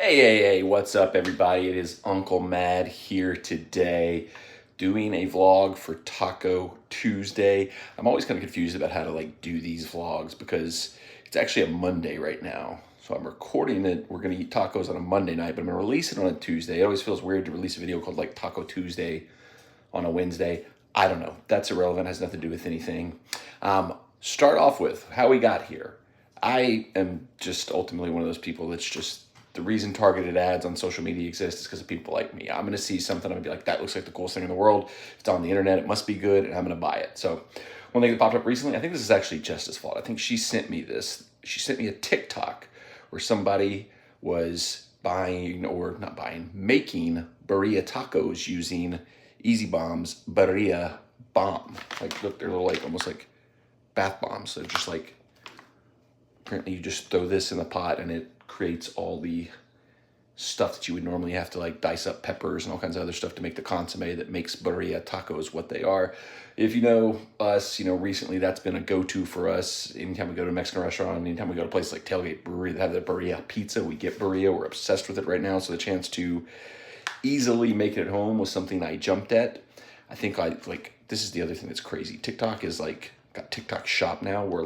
Hey, what's up, everybody? It is Uncle Mad here today doing a vlog for Taco Tuesday. I'm always kind of confused about how to do these vlogs because it's actually a Monday right now. So I'm recording it. We're going to eat tacos on a Monday night, but I'm going to release it on a Tuesday. It always feels weird to release a video called Taco Tuesday on a Wednesday. I don't know. That's irrelevant. It has nothing to do with anything. Start off with how we got here. I am just ultimately one of those people that's just the reason targeted ads on social media exist is because of people like me. I'm going to see something, I'm going to be like, that looks like the coolest thing in the world. It's on the internet. It must be good, and I'm going to buy it. So one thing that popped up recently, I think this is actually Jessica's fault. I think she sent me this. She sent me a TikTok where somebody was making Birria tacos using Easy Bomb's Birria bomb. Look, they're little almost like bath bombs. So just apparently you just throw this in the pot and it creates all the stuff that you would normally have to dice up peppers and all kinds of other stuff to make the consomme that makes Birria tacos what they are. If you know us, recently that's been a go-to for us. Anytime we go to a Mexican restaurant, anytime we go to places like Tailgate Brewery that have the Birria pizza, we get Birria. We're obsessed with it right now. So the chance to easily make it at home was something I jumped at. I think this is the other thing that's crazy. TikTok is got TikTok shop now where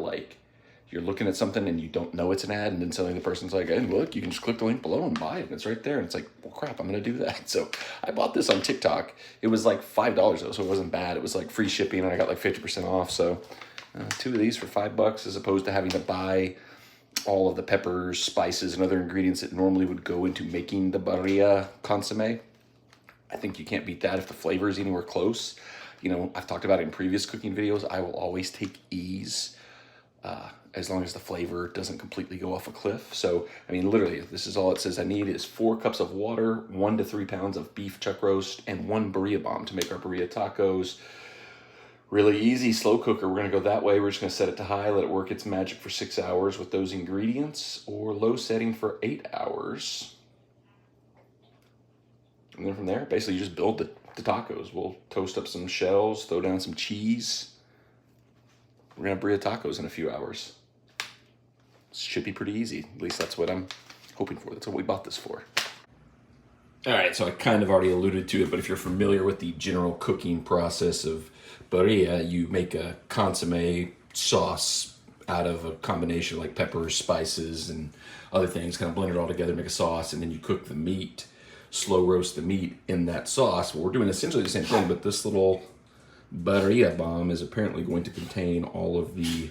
you're looking at something and you don't know it's an ad, and then suddenly the person's like, hey, look, you can just click the link below and buy it, and it's right there. And it's like, well, crap, I'm going to do that. So I bought this on TikTok. It was $5 though, so it wasn't bad. It was free shipping, and I got 50% off. So two of these for $5 as opposed to having to buy all of the peppers, spices, and other ingredients that normally would go into making the Birria consomme. I think you can't beat that if the flavor is anywhere close. I've talked about it in previous cooking videos. I will always take ease as long as the flavor doesn't completely go off a cliff. So, literally, this is all it says I need is 4 cups of water, 1 to 3 pounds of beef chuck roast, and 1 Birria bomb to make our Birria tacos. Really easy, slow cooker. We're gonna go that way. We're just gonna set it to high, let it work its magic for 6 hours with those ingredients, or low setting for 8 hours. And then from there, basically you just build the tacos. We'll toast up some shells, throw down some cheese. We're gonna have Birria tacos in a few hours. Should be pretty easy. At least that's what I'm hoping for. That's what we bought this for. All right, so I kind of already alluded to it, but if you're familiar with the general cooking process of Birria, you make a consomme sauce out of a combination of peppers, spices, and other things, kind of blend it all together, make a sauce, and then you cook the meat, slow roast the meat in that sauce. Well, we're doing essentially the same thing, but this little Birria bomb is apparently going to contain all of the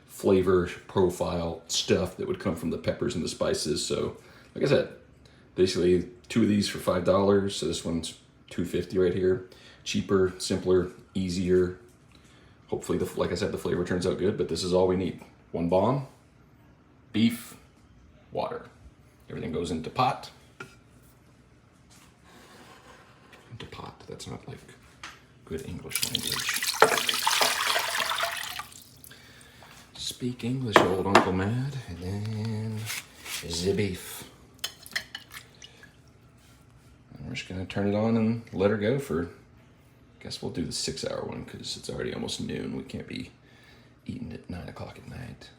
flavor profile stuff that would come from the peppers and the spices. So like I said, basically 2 of these for $5. So this one's $2.50 right here. Cheaper, simpler, easier. Hopefully, like I said, the flavor turns out good, but this is all we need. 1 bomb, beef, water. Everything goes into pot. Into pot, that's not good English language. Speak English, old Uncle Mad. And then the beef. And we're just gonna turn it on and let her go for, I guess we'll do the 6-hour one because it's already almost noon. We can't be eating at 9 o'clock at night.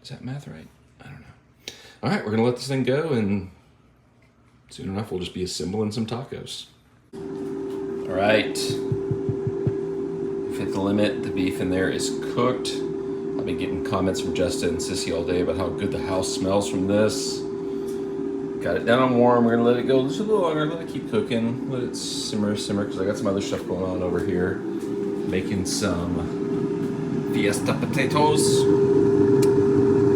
Is that math right? I don't know. All right, we're gonna let this thing go, and soon enough we'll just be assembling some tacos. All right. We've hit the limit. The beef in there is cooked. I've been getting comments from Justin and Sissy all day about how good the house smells from this. Got it down on warm. We're gonna let it go just a little longer. Let it keep cooking. Let it simmer, because I got some other stuff going on over here. Making some Fiesta potatoes.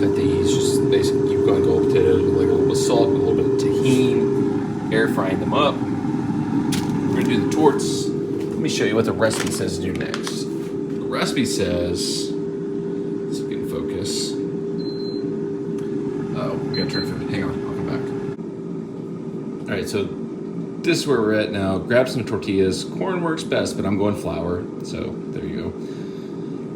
Got these, just basically keep going gold potatoes with a little bit of salt, a little bit of tahini. Air frying them up. We're gonna do the torts. Let me show you what the recipe says to do next. The recipe says, let's get in focus. Oh, we gotta turn it. Hang on, I'll come back. All right, so this is where we're at now. Grab some tortillas. Corn works best, but I'm going flour. So there you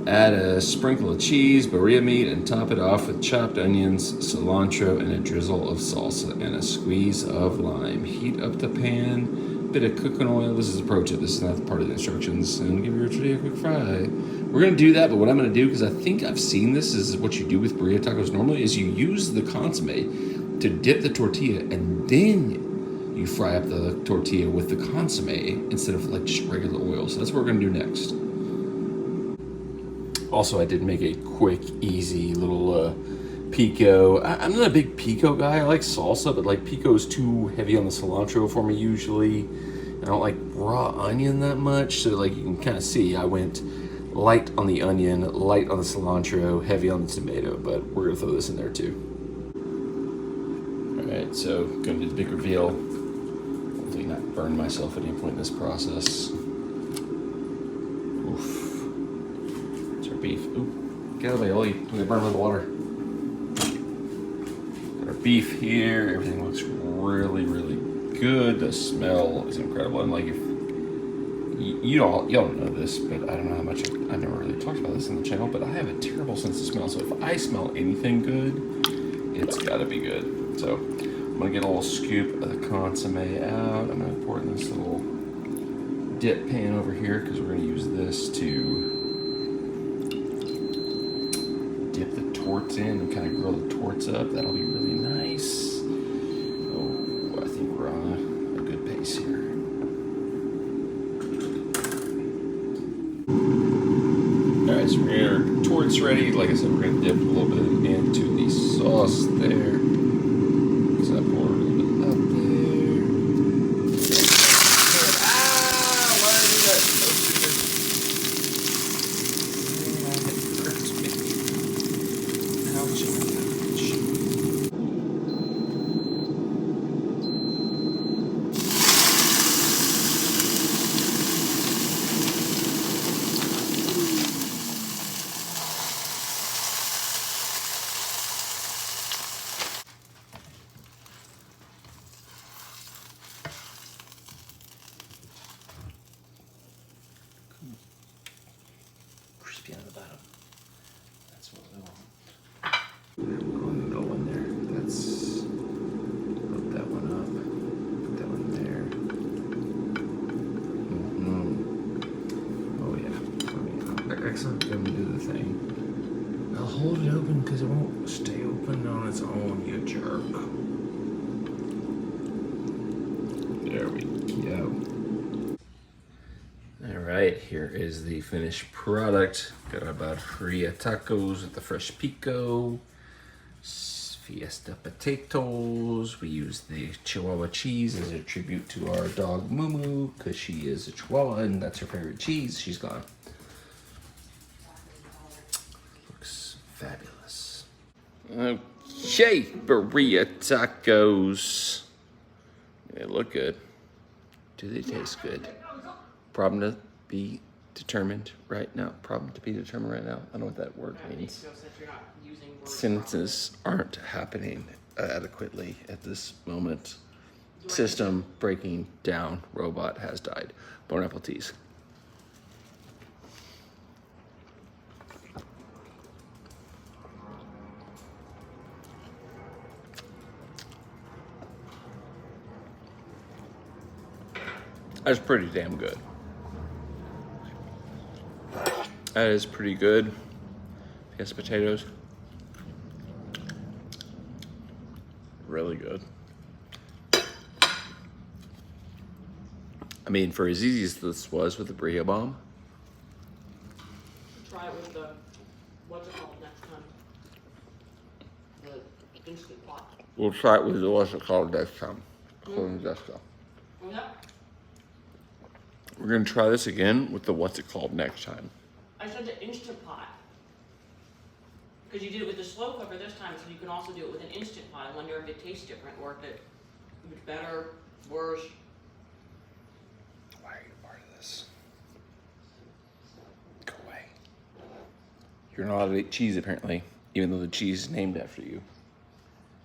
go. Add a sprinkle of cheese, Birria meat, and top it off with chopped onions, cilantro, and a drizzle of salsa, and a squeeze of lime. Heat up the pan. Bit of cooking oil. This is approach it. This is not part of the instructions. And give your tortilla a quick fry. We're gonna do that, but what I'm gonna do, because I think I've seen this, is what you do with Birria tacos normally, is you use the consomme to dip the tortilla, and then you fry up the tortilla with the consomme instead of like just regular oil. So that's what we're gonna do next. Also, I did make a quick, easy little pico. I'm not a big pico guy. I like salsa, but like pico is too heavy on the cilantro for me usually. I don't like raw onion that much, so like you can kind of see I went light on the onion, light on the cilantro, heavy on the tomato, but we're gonna throw this in there too. All right, so gonna do the big reveal. Hopefully not burn myself at any point in this process. Oof. It's our beef. Ooh, get out of my oil. I'm gonna burn with the water. Got our beef here. Everything looks really, really good. The smell is incredible. And like if y'all don't know this, but I don't know how much I never really talked about this on the channel, but I have a terrible sense of smell. So if I smell anything good, it's gotta be good. So I'm gonna get a little scoop of the consomme out. I'm gonna pour it in this little dip pan over here because we're gonna use this to dip the torts in and kind of grill the torts up. That'll be really nice. Oh, I think we're on a good pace here. Alright, so we're gonna get our torts ready. Like I said, we're gonna dip a little bit into the sauce there. So I pour a little bit up there. Ah, why did I do that? So stupid. It hurts me. Ouch, ouch. Crispy on the bottom. That's what we want. Go in there. That's put that one up. Put that one there. Oh yeah. Excellent. Gonna do the thing. I'll hold it open because it won't stay open on its own, you jerk. There we go. Alright, here is the finished product. Got our Birria tacos with the fresh pico, fiesta potatoes. We use the Chihuahua cheese as a tribute to our dog Mumu because she is a Chihuahua and that's her favorite cheese. She's gone. Looks fabulous. Okay, Birria tacos. They look good. Do they taste good? Problem to be determined right now. Problem to be determined right now. I don't know what that word means. Sentences aren't happening adequately at this moment. System breaking down. Robot has died. Bon appetit. That's pretty damn good. That is pretty good. Yes, potatoes. Really good. I mean, for as easy as this was with the Birria bomb. Try it with the, what's it called next time? The Instant Pot. We'll try it with the what's it called next time. Yeah. We're gonna try this again with the what's it called next time. I said the Instant Pot. Because you did it with the slow cooker this time, so you can also do it with an Instant Pot. I wonder if it tastes different or if it's better, worse. Why are you part of this? Go away. You're not allowed to eat cheese apparently, even though the cheese is named after you.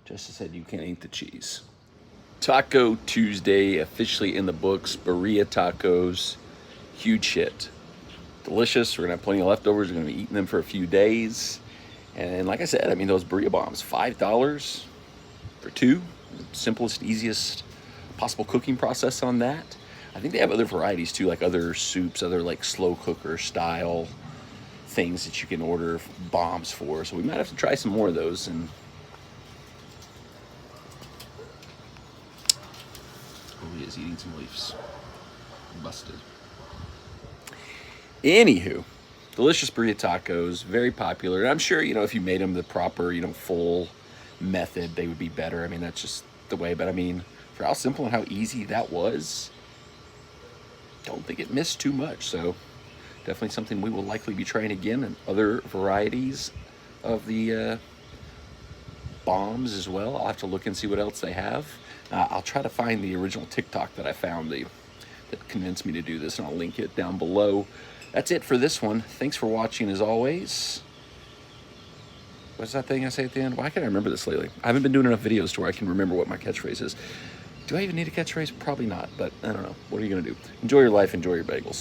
Justice said you can't eat the cheese. Taco Tuesday, officially in the books. Birria tacos, huge hit. Delicious. We're gonna have plenty of leftovers. We're gonna be eating them for a few days. And like I said, I mean, those Birria bombs, $5 for two. Simplest, easiest possible cooking process on that. I think they have other varieties too, like other soups, other like slow cooker style things that you can order bombs for. So we might have to try some more of those. And is eating some leaves. Busted. Anywho, delicious burrito tacos, very popular. And I'm sure, you know, if you made them the proper, you know, full method, they would be better. I mean, that's just the way. But I mean, for how simple and how easy that was, don't think it missed too much. So definitely something we will likely be trying again, and other varieties of the bombs as well. I'll have to look and see what else they have. I'll try to find the original TikTok that I found that convinced me to do this, and I'll link it down below. That's it for this one. Thanks for watching as always. What's that thing I say at the end? Why can't I remember this lately? I haven't been doing enough videos to where I can remember what my catchphrase is. Do I even need a catchphrase? Probably not, but I don't know. What are you going to do? Enjoy your life, enjoy your bagels.